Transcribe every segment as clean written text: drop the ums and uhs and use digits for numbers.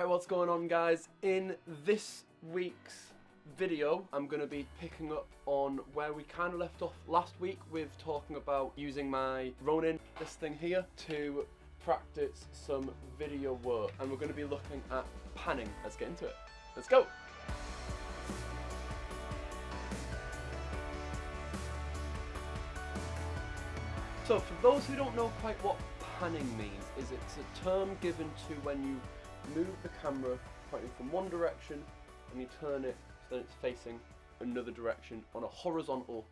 Alright, what's going on, guys? In this week's video, I'm going to be picking up on where we kind of left off last week with talking about using my RONIN, this thing here, to practice some video work. And we're going to be looking at panning. Let's get into it. Let's go! So for those who don't know quite what panning means, is it's a term given to when you move the camera pointing from one direction and you turn it so then it's facing another direction on a horizontal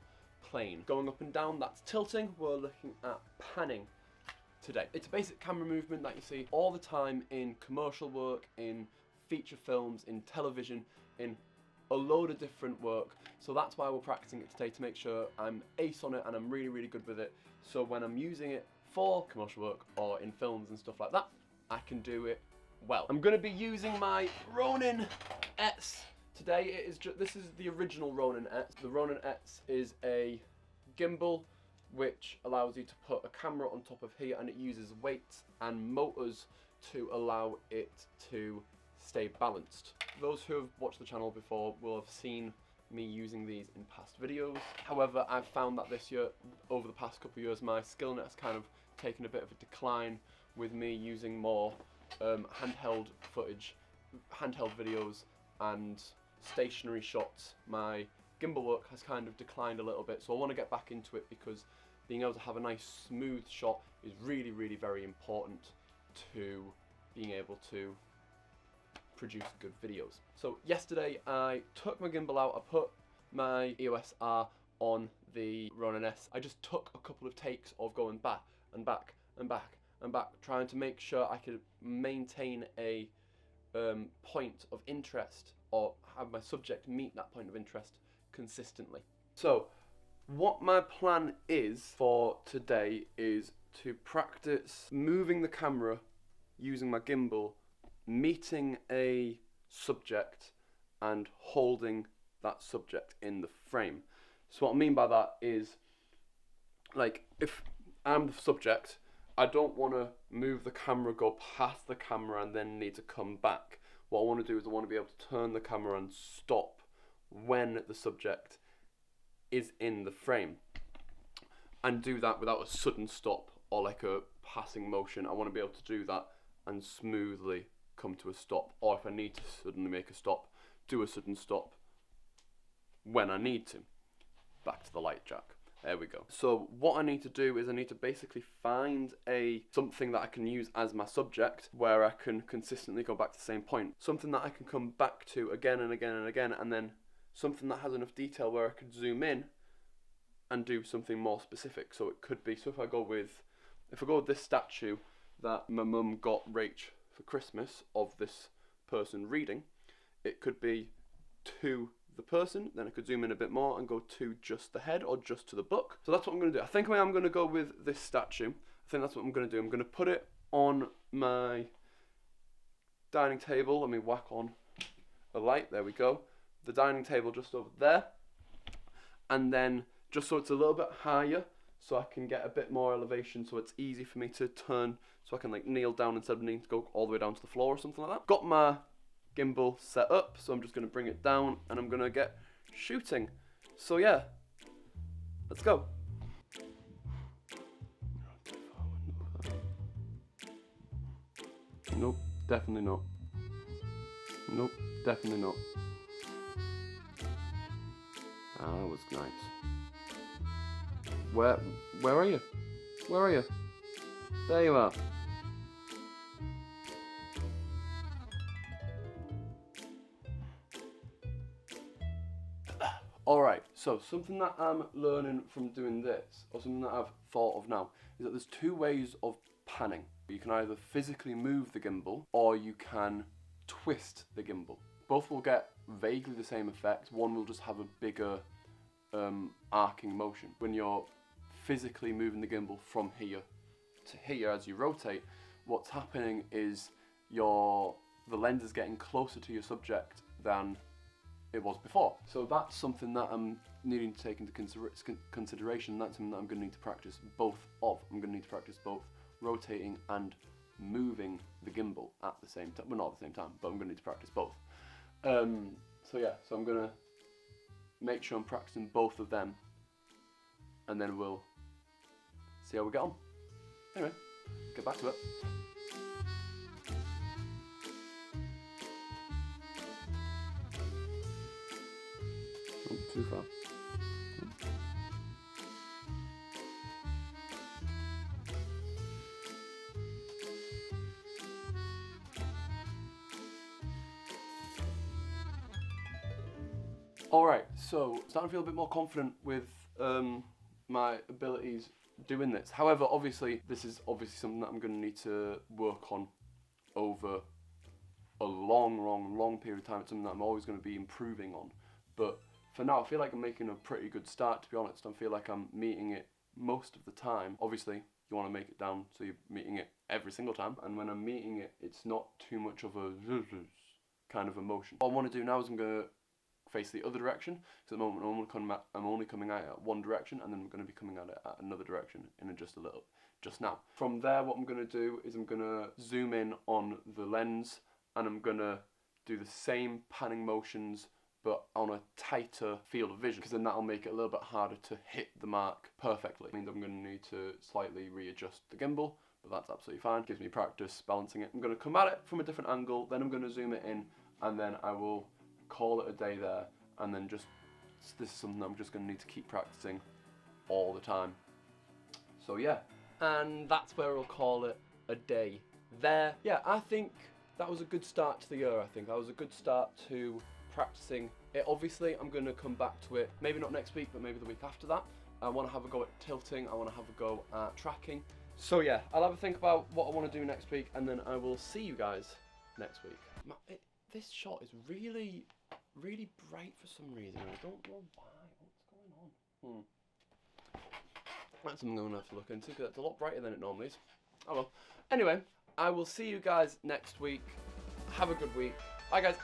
plane. Going up and down, that's tilting. We're looking at panning today. It's a basic camera movement that you see all the time in commercial work, in feature films, in television, in a load of different work. So that's why we're practicing it today, to make sure I'm ace on it and I'm really, really good with it. So when I'm using it for commercial work or in films and stuff like that, I can do it well. I'm going to be using my RONIN S today. This is the original RONIN S. The RONIN S is a gimbal which allows you to put a camera on top of here, and it uses weights and motors to allow it to stay balanced. Those who have watched the channel before will have seen me using these in past videos. However, I've found that this year, over the past couple of years, my skill net has kind of taken a bit of a decline with me using more handheld footage, handheld videos and stationary shots. My gimbal work has kind of declined a little bit, so I want to get back into it because being able to have a nice smooth shot is really, really very important to being able to produce good videos. So yesterday I took my gimbal out, I put my EOS R on the RONIN S. I just took a couple of takes of going back and back and back and back, trying to make sure I could maintain a point of interest, or have my subject meet that point of interest consistently. So what my plan is for today is to practice moving the camera using my gimbal, meeting a subject and holding that subject in the frame. So what I mean by that is, like, if I'm the subject, I don't want to move the camera, go past the camera and then need to come back. What I want to do is I want to be able to turn the camera and stop when the subject is in the frame, and do that without a sudden stop or like a passing motion. I want to be able to do that and smoothly come to a stop, or if I need to suddenly make a stop, do a sudden stop when I need to. Back to the light jack. There we go. So what I need to do is I need to basically find something that I can use as my subject, where I can consistently go back to the same point. Something that I can come back to again and again and again, and then something that has enough detail where I could zoom in and do something more specific. So it could be, so if I go with this statue that my mum got Rach for Christmas of this person reading, it could be to the person, then I could zoom in a bit more and go to just the head or just to the book. So that's what I'm going to do. I think I am going to go with this statue. I think that's what I'm going to do. I'm going to put it on my dining table. Let me whack on a light. There we go. The dining table just over there. And then just so it's a little bit higher, so I can get a bit more elevation, so it's easy for me to turn, so I can like kneel down instead of needing to go all the way down to the floor or something like that. Got my gimbal set up, so I'm just going to bring it down and I'm going to get shooting. So yeah, let's go. Nope, definitely not. Nope, definitely not. Ah, that was nice. Where are you? Where are you? There you are. Alright, so something that I'm learning from doing this, or something that I've thought of now, is that there's two ways of panning. You can either physically move the gimbal, or you can twist the gimbal. Both will get vaguely the same effect. One will just have a bigger arcing motion. When you're physically moving the gimbal from here to here as you rotate, what's happening is the lens is getting closer to your subject than it was before. So that's something that I'm needing to take into consideration. That's something that I'm going to need to practice both of. I'm going to need to practice both rotating and moving the gimbal at the same time. Well, not at the same time, but I'm going to need to practice both. So yeah, so I'm going to make sure I'm practicing both of them, and then we'll see how we get on. Anyway, get back to it. Oh, too far. Alright, so starting to feel a bit more confident with my abilities doing this. However, obviously, this is something that I'm going to need to work on over a long period of time. It's something that I'm always going to be improving on. But for now, I feel like I'm making a pretty good start, to be honest. I feel like I'm meeting it most of the time. Obviously, you want to make it down so you're meeting it every single time. And when I'm meeting it, it's not too much of a kind of emotion. What I want to do now is I'm going to face the other direction, because at the moment I'm only coming out at one direction, and then I'm going to be coming at it at another direction in just now. From there, what I'm going to do is I'm going to zoom in on the lens, and I'm going to do the same panning motions but on a tighter field of vision, because then that'll make it a little bit harder to hit the mark perfectly. It means I'm going to need to slightly readjust the gimbal, but that's absolutely fine. It gives me practice balancing it. I'm going to come at it from a different angle, then I'm going to zoom it in, and then I will call it a day there, and then this is something I'm just going to need to keep practicing all the time. So yeah, and that's where we'll call it a day there. Yeah, I think that was a good start to the year. I think that was a good start to practicing it. Obviously, I'm going to come back to it, maybe not next week, but maybe the week after that. I want to have a go at tilting, I want to have a go at tracking. So yeah, I'll have a think about what I want to do next week, and then I will see you guys next week. This shot is really bright for some reason. I don't know why. What's going on? That's something I'm going to have to look into, because it's a lot brighter than it normally is. Oh well. Anyway, I will see you guys next week. Have a good week. Bye guys.